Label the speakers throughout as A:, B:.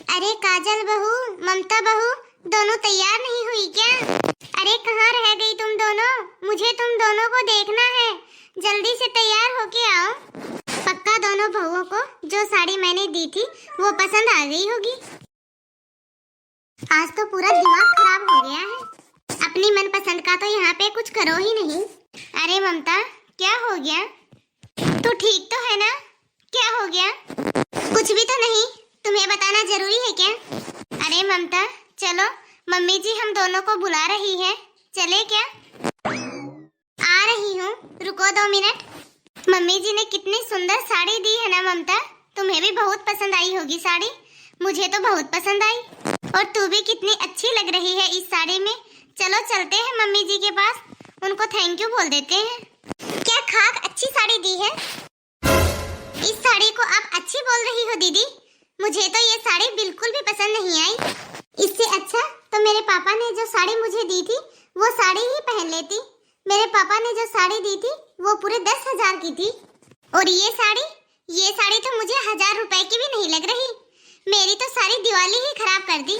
A: अरे काजल बहू, ममता बहू, दोनों तैयार नहीं हुई क्या? अरे कहाँ रह गई तुम दोनों? मुझे तुम दोनों को देखना है। जल्दी से तैयार होके आओ। पक्का दोनों बहुओं को जो साड़ी मैंने दी थी वो पसंद आ गई होगी। आज तो पूरा दिमाग खराब हो गया है। अपनी मनपसंद का तो यहाँ पे कुछ करो ही नहीं। अरे ममता, क्या हो गया? तू ठीक तो है ना? क्या हो गया? कुछ भी तो नहीं। तुम्हें बताना जरूरी है क्या? अरे ममता, चलो, मम्मी जी हम दोनों को बुला रही है, चले क्या? आ रही हूँ, रुको 2 मिनट। मम्मी जी ने कितनी सुंदर साड़ी दी है ना ममता। तुम्हें भी बहुत पसंद आई होगी साड़ी। मुझे तो बहुत पसंद आई। और तू भी कितनी अच्छी लग रही है इस साड़ी में। चलो चलते हैं मम्मी जी के पास, उनको थैंक यू बोल देते हैं। क्या खाक अच्छी साड़ी दी है? इस साड़ी को आप अच्छी बोल रही हो दीदी? मुझे तो ये साड़ी बिल्कुल भी पसंद नहीं आई। इससे अच्छा तो मेरे पापा ने जो साड़ी मुझे दी थी वो साड़ी ही पहन लेती। मेरे पापा ने जो साड़ी दी थी वो पूरे 10,000 की थी। और ये साड़ी तो मुझे 1000 रुपए की भी नहीं लग रही। मेरी तो सारी दिवाली ही खराब कर दी।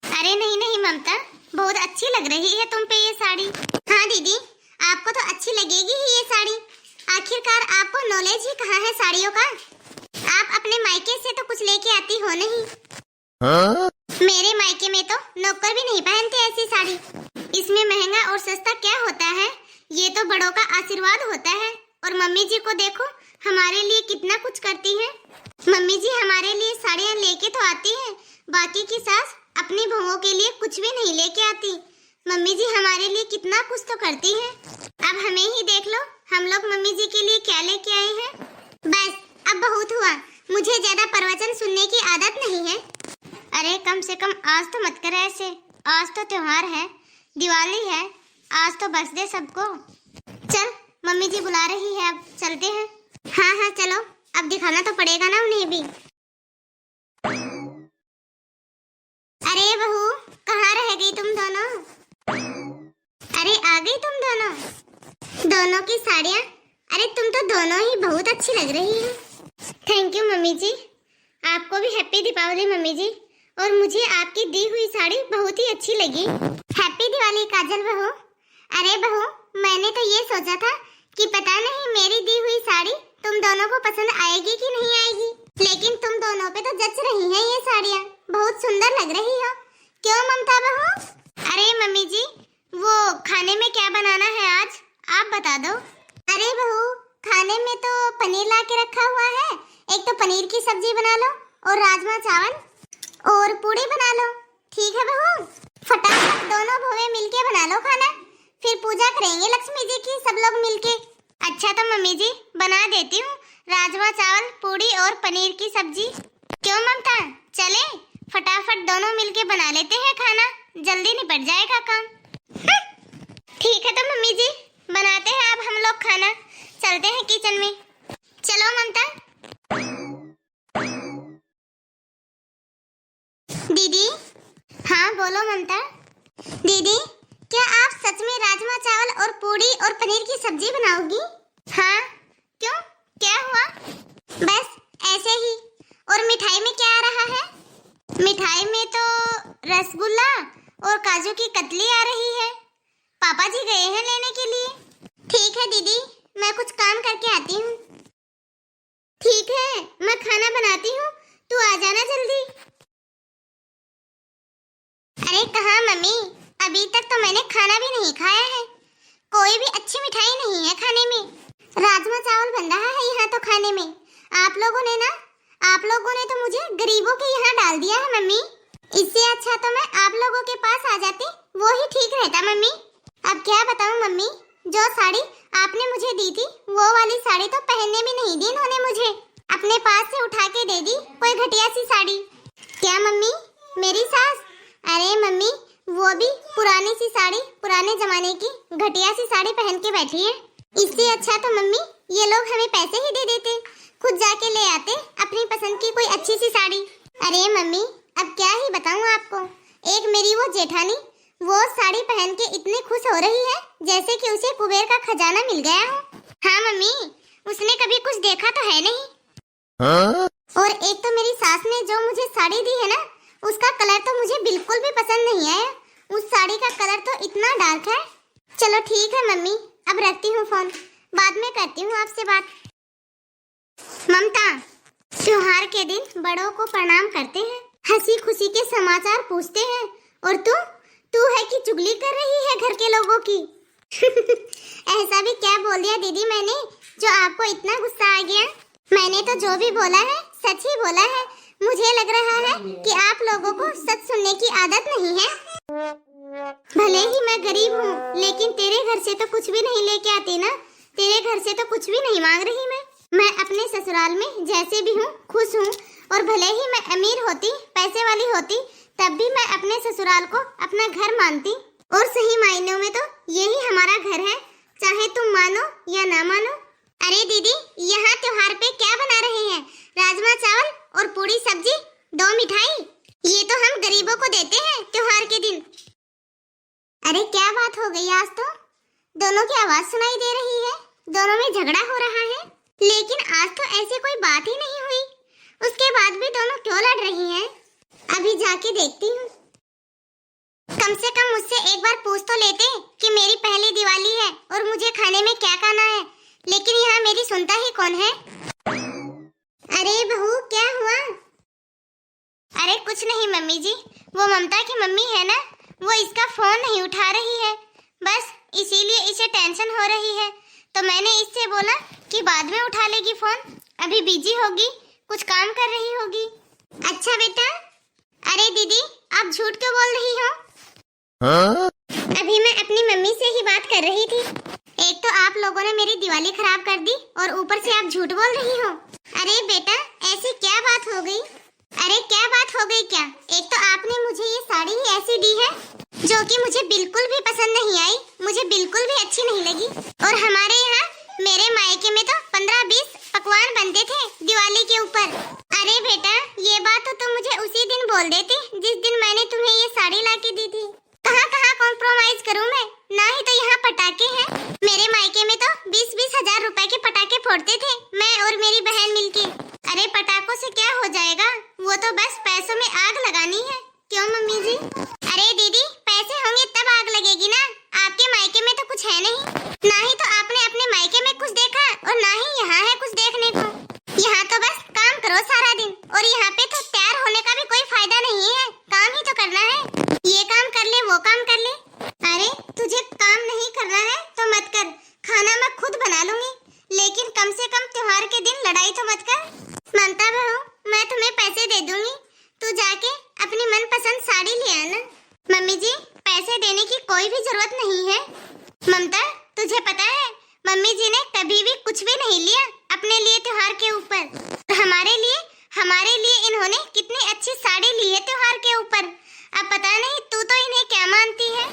A: अरे नहीं नहीं ममता, बहुत अच्छी लग रही है तुम पे ये साड़ी। हाँ दीदी, आपको तो अच्छी लगेगी ही ये साड़ी। आखिरकार आपको नॉलेज ही कहाँ है साड़ियों का? आप अपने मायके से तो कुछ लेके आती हो नहीं। मेरे मायके में तो नौकर भी नहीं पहनते ऐसी साड़ी। इसमें महंगा और सस्ता क्या होता है? ये तो बड़ों का आशीर्वाद होता है। और मम्मी जी को देखो, हमारे लिए कितना कुछ करती हैं। मम्मी जी हमारे लिए साड़ियाँ लेके तो आती हैं, बाकी की सास अपनी बहुओं के लिए कुछ भी नहीं लेके आती। मम्मी जी हमारे लिए कितना कुछ तो करती हैं। अब हमें ही देख लो, हम लोग मम्मी जी के लिए क्या लेके आए हैं। बस अब बहुत हुआ, मुझे ज्यादा प्रवचन सुनने की आदत नहीं है। अरे कम से कम आज तो मत कर ऐसे। आज तो त्योहार है, दिवाली है, आज तो बख्श दे सबको। चल, मम्मी जी बुला रही है, अब चलते हैं। हाँ हाँ चलो, अब दिखाना तो पड़ेगा ना उन्हें भी। अरे बहू, कहाँ रह गई तुम दोनों? अरे आ गई तुम दोनों। दोनों की साड़ियाँ, अरे तुम तो दोनों ही बहुत अच्छी लग रही हो। थैंक यू मम्मी जी। आपको भी हैप्पी दीपावली मम्मी जी। और मुझे आपकी दी हुई साड़ी बहुत ही अच्छी लगी। हैप्पी दिवाली काजल बहू। अरे बहू, मैंने तो ये सोचा था कि पता नहीं मेरी दी हुई साड़ी तुम दोनों को पसंद आएगी कि नहीं आएगी, लेकिन तुम दोनों पे तो जच रही हैं ये साड़ियाँ। बहुत सुंदर लग रही हो। क्यों ममता बहू? अरे मम्मी जी, वो खाने में क्या बनाना है आज, आप बता दो। अरे बहू, खाने में तो पनीर ला के रखा हुआ है। एक तो पनीर की सब्जी बना लो और राजमा चावल और पूड़ी बना लो। ठीक है बहू? फटाफट दोनों बहुएं मिलके बना लो खाना, फिर पूजा करेंगे लक्ष्मी जी की सब लोग मिलके। अच्छा तो मम्मी जी बना देती हूँ, राजमा चावल, पूड़ी और पनीर की सब्जी। क्यों ममता, चले फटाफट दोनों मिलके बना लेते हैं खाना, जल्दी निपट जाएगा काम। ठीक है तो मम्मी जी, बनाते हैं अब हम लोग खाना। चलते हैं किचन में। चलो ममता। दीदी। हाँ बोलो ममता। दीदी, क्या आप सच में राजमा चावल और पूड़ी और पनीर की सब्जी बनाओगी? हाँ, क्यों, क्या हुआ? बस ऐसे ही। और मिठाई में क्या आ रहा है? मिठाई में तो रसगुल्ला और काजू की कतली आ रही है। पापा जी गए हैं लेने के लिए। ठीक है दीदी, मैं कुछ काम करके आती हूँ। ठीक है, मैं खाना बनाती हूँ, तू आ जाना जल्दी। अरे कहाँ मम्मी, अभी तक तो मैंने खाना भी नहीं खाया है। कोई भी अच्छी मिठाई नहीं है खाने में। राजमा चावल बन रहा है यहाँ तो खाने में। आप लोगों ने तो मुझे गरीबों के यहाँ डाल दिया है मम्मी। इससे अच्छा तो मैं आप लोगों के पास आ जाती, वो ही ठीक रहता मम्मी। अब क्या बताऊँ मम्मी, जो साड़ी आपने मुझे दी थी वो वाली साड़ी तो पहनने भी नहीं दी इन्होंने मुझे। अपने पास से उठा के दे दी कोई घटिया सी साड़ी। क्या मम्मी, मेरी सास? अरे मम्मी, वो भी पुरानी सी साड़ी, पुराने जमाने की घटिया सी साड़ी पहन के बैठी है। इससे अच्छा तो मम्मी ये लोग हमें पैसे ही दे देते, खुद जाके ले आते अपनी पसंद की कोई अच्छी सी साड़ी। अरे मम्मी, अब क्या ही बताऊं आपको। एक मेरी वो जेठानी, वो साड़ी पहन के इतनी खुश हो रही है जैसे कि उसे कुबेर का खजाना मिल गया हो। हाँ मम्मी, उसने कभी कुछ देखा तो है नहीं। और एक तो मेरी सास ने जो मुझे साड़ी दी है ना, उसका कलर तो मुझे बिल्कुल भी पसंद नहीं आया। उस साड़ी का कलर तो इतना डार्क है। चलो ठीक है मम्मी, अब रखती हूँ फोन, बाद में करती हूँ आपसे बात। ममता, त्योहार के दिन बड़ों को प्रणाम करते हैं, हंसी खुशी के समाचार पूछते हैं, और तू है कि चुगली कर रही है घर के लोगों की। ऐसा भी क्या बोल दिया दीदी मैंने जो आपको इतना गुस्सा आ गया? मैंने तो जो भी बोला है सच ही बोला है। मुझे लग रहा है कि आप लोगों को सच सुनने की आदत नहीं है। भले ही मैं गरीब हूँ, लेकिन तेरे घर से तो कुछ भी नहीं लेके आती ना। तेरे घर से तो कुछ भी नहीं मांग रही मैं अपने ससुराल में जैसे भी हूँ खुश हूँ। और भले ही मैं अमीर होती, पैसे वाली होती, तब भी मैं अपने ससुराल को अपना घर मानती। और सही मायनों में तो यही हमारा घर है, चाहे तुम मानो या ना मानो। अरे दीदी, यहाँ त्योहार पे क्या बना रहे हैं? राजमा चावल और पूरी सब्जी, 2 मिठाई, ये तो हम गरीबों को देते हैं त्योहार के दिन। अरे क्या बात हो गई आज तो? दोनों की आवाज सुनाई दे रही है, दोनों में झगड़ा हो रहा है। लेकिन आज तो ऐसी कोई बात ही नहीं हुई, उसके बाद भी दोनों क्यों लड़ रही हैं? अभी जाके देखती हूँ। कम से कम मुझसे एक बार पूछ तो लेते कि मेरी पहली दिवाली है और मुझे खाने में क्या खाना है, लेकिन यहाँ मेरी सुनता ही कौन है? अरे बहू, क्या हुआ? अरे कुछ नहीं मम्मी जी, वो ममता की मम्मी है ना, वो इसका फोन नहीं उठा रही है, बस इसीलिए इसे टेंशन हो रही है। तो मैंने इससे बोला कि बाद में उठा लेगी फोन, अभी बिजी होगी, कुछ काम कर रही होगी। अच्छा बेटा। अरे दीदी, आप झूठ क्यों बोल रही हो? अभी मैं अपनी मम्मी से ही बात कर रही थी। एक तो आप लोगों ने मेरी दिवाली खराब कर दी और ऊपर से आप झूठ बोल रही हो। अरे बेटा, ऐसी क्या बात हो गई? अरे क्या बात हो गई क्या? एक तो आपने मुझे ये साड़ी ही ऐसी दी है जो कि मुझे बिल्कुल भी पसंद नहीं आई, मुझे बिल्कुल भी अच्छी नहीं लगी। और हमारे यहाँ मेरे मायके में तो 15-20 पकवान बनते थे दिवाली के ऊपर। अरे बेटा, ये बात तो तुम मुझे उसी दिन बोल देते जिस दिन मैंने तुम्हें ये साड़ी लाके दी थी। कहाँ कॉम्प्रोमाइज करूँ मैं? ना ही तो यहाँ पटाखे हैं। मेरे मायके में तो 20-20 हजार रुपए के पटाखे फोड़ते थे, मैं और मेरी बहन मिलके। अरे पटाखों से क्या हो जाएगा, वो तो बस पैसों में आग लगानी है। क्यों मम्मी जी? अरे दीदी, पैसे होंगे तब आग लगेगी ना, आपके मायके में तो कुछ है नहीं। ना ही तो आपने अपने मायके में कुछ देखा और ना ही यहाँ है कुछ देखने को। यहाँ तो बस काम करो सारा दिन, और यहाँ पे तो तैयार होने का भी कोई फायदा नहीं है, काम ही तो करना है। ये काम कर ले, वो काम कर ले। अरे तुझे काम नहीं करना है तो मत कर, खाना मैं खुद बना लूंगी, लेकिन कम से कम त्योहार के दिन लड़ाई तो मत कर। ममता बहू, मैं तुम्हें पैसे दे दूंगी, तू जाके अपनी मनपसंद साड़ी ले आना। मम्मी जी, पैसे देने की कोई भी जरूरत नहीं है। ममता, तुझे पता है मम्मी जी ने कभी भी कुछ भी नहीं लिया अपने लिए त्योहार के ऊपर। हमारे लिए इन्होंने कितनी अच्छी साड़ी ली है त्योहार के ऊपर। अब पता नहीं तू तो इन्हें क्या मानती है,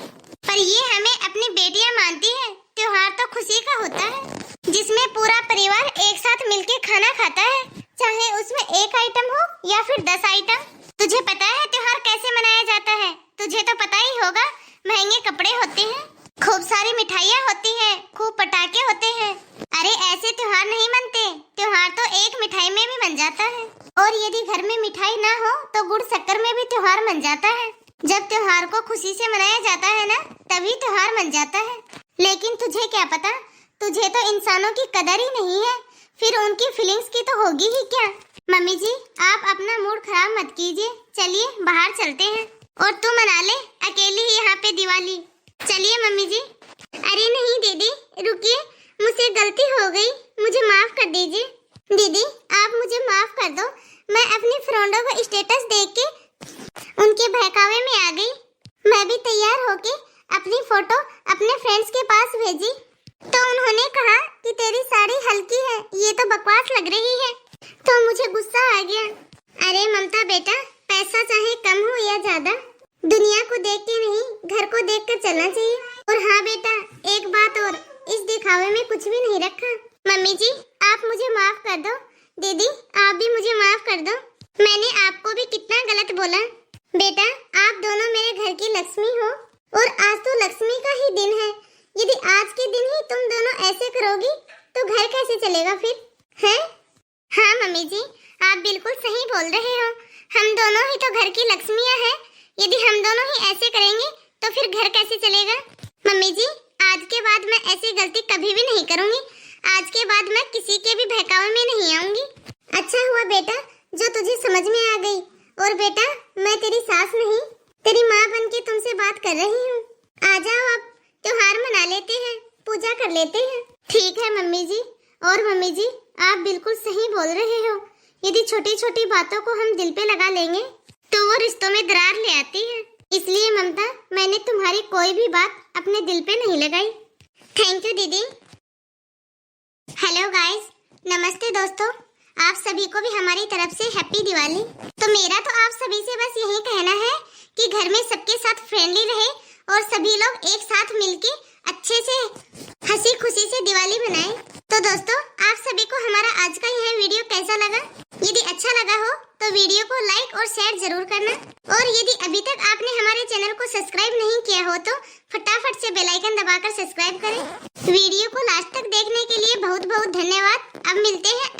A: पर ये हमें अपनी बेटियां मानती है। त्योहार तो खुशी का होता है, जिसमें पूरा परिवार एक साथ मिलके खाना खाता है, चाहे उसमें एक आइटम हो या फिर 10 आइटम। तुझे पता है त्योहार कैसे मनाया जाता है? तुझे तो पता ही होगा, महंगे कपड़े होते हैं, खूब सारी मिठाइयाँ होती है, खूब पटाखे होते हैं। अरे ऐसे त्योहार नहीं मनते, त्योहार तो एक मिठाई में भी बन जाता है। और यदि घर में मिठाई ना हो तो गुड़ शक्कर में भी त्योहार बन जाता है। जब त्योहार को खुशी से मनाया जाता है ना, तभी त्योहार बन जाता है। लेकिन तुझे क्या पता, तुझे तो इंसानों की कदर ही नहीं है, फिर उनकी फीलिंग्स की तो होगी ही क्या। मम्मी जी, आप अपना मूड खराब मत कीजिए, चलिए बाहर चलते हैं, और तू मना ले अकेली ही यहाँ पे दिवाली। चलिए मम्मी जी। अरे नहीं दीदी, रुकिए, मुझसे गलती हो गई, मुझे माफ कर दीजिए। दीदी, आप मुझे माफ कर दो, मैं अपनी फ्रेंडों का स्टेटस देख के उनके बहकावे में आ गई। मैं भी तैयार होके अपनी फोटो अपने फ्रेंड्स के पास भेजी, तो उन्होंने कहा कि तेरी साड़ी हल्की है, ये तो बकवास लग रही है, तो मुझे गुस्सा आ गया। अरे ममता बेटा, पैसा चाहे कम हो या ज्यादा, दुनिया को देख के नहीं, घर को देख कर चलना चाहिए। और हाँ बेटा, एक बात और, इस दिखावे में कुछ भी नहीं रखा। मम्मी जी, आप मुझे माफ कर दो। दीदी, आप भी मुझे माफ कर दो, मैंने आपको भी कितना गलत बोला। बेटा, आप दोनों मेरे घर की लक्ष्मी हो, और आज तो लक्ष्मी का ही दिन है। यदि आज के दिन ही तुम दोनों ऐसे करोगी तो घर कैसे चलेगा फिर, हैं? हाँ मम्मी जी, आप बिल्कुल सही बोल रहे हो। हम दोनों ही तो घर की लक्ष्मियां हैं। यदि हम दोनों ही ऐसे करेंगे तो फिर घर कैसे चलेगा। मम्मी जी, आज के बाद मैं ऐसी गलती कभी भी नहीं करूंगी। आज के बाद मैं किसी के भी बहकावे में नहीं आऊंगी। अच्छा हुआ बेटा जो तुझे समझ में आ गई। और बेटा, मैं तेरी सास नहीं, तेरी माँ बन के तुमसे बात कर रही हूँ। आ जाओ, अब त्योहार मना लेते हैं, पूजा कर लेते हैं। ठीक है मम्मी जी। और मम्मी जी, आप बिल्कुल सही बोल रहे हो। यदि छोटी छोटी बातों को हम दिल पे लगा लेंगे तो वो रिश्तों में दरार ले आती है। इसलिए ममता, मैंने तुम्हारी कोई भी बात अपने दिल पे नहीं लगाई। थैंक यू दीदी। हेलो गाइस, नमस्ते दोस्तों। आप सभी को भी हमारी तरफ से हैप्पी दिवाली। तो मेरा तो आप सभी से बस यही कहना है कि घर में सबके साथ फ्रेंडली रहे और सभी लोग एक साथ मिलके अच्छे से हंसी खुशी से दिवाली मनाएं। तो दोस्तों, आप सभी को हमारा आज का यह वीडियो कैसा लगा? यदि अच्छा लगा हो तो वीडियो को लाइक और शेयर जरूर करना। और यदि अभी तक आपने हमारे चैनल को सब्सक्राइब नहीं किया हो तो फटाफट से बेल आइकन दबाकर सब्सक्राइब करें। वीडियो को लास्ट तक देखने के लिए बहुत बहुत धन्यवाद। अब मिलते हैं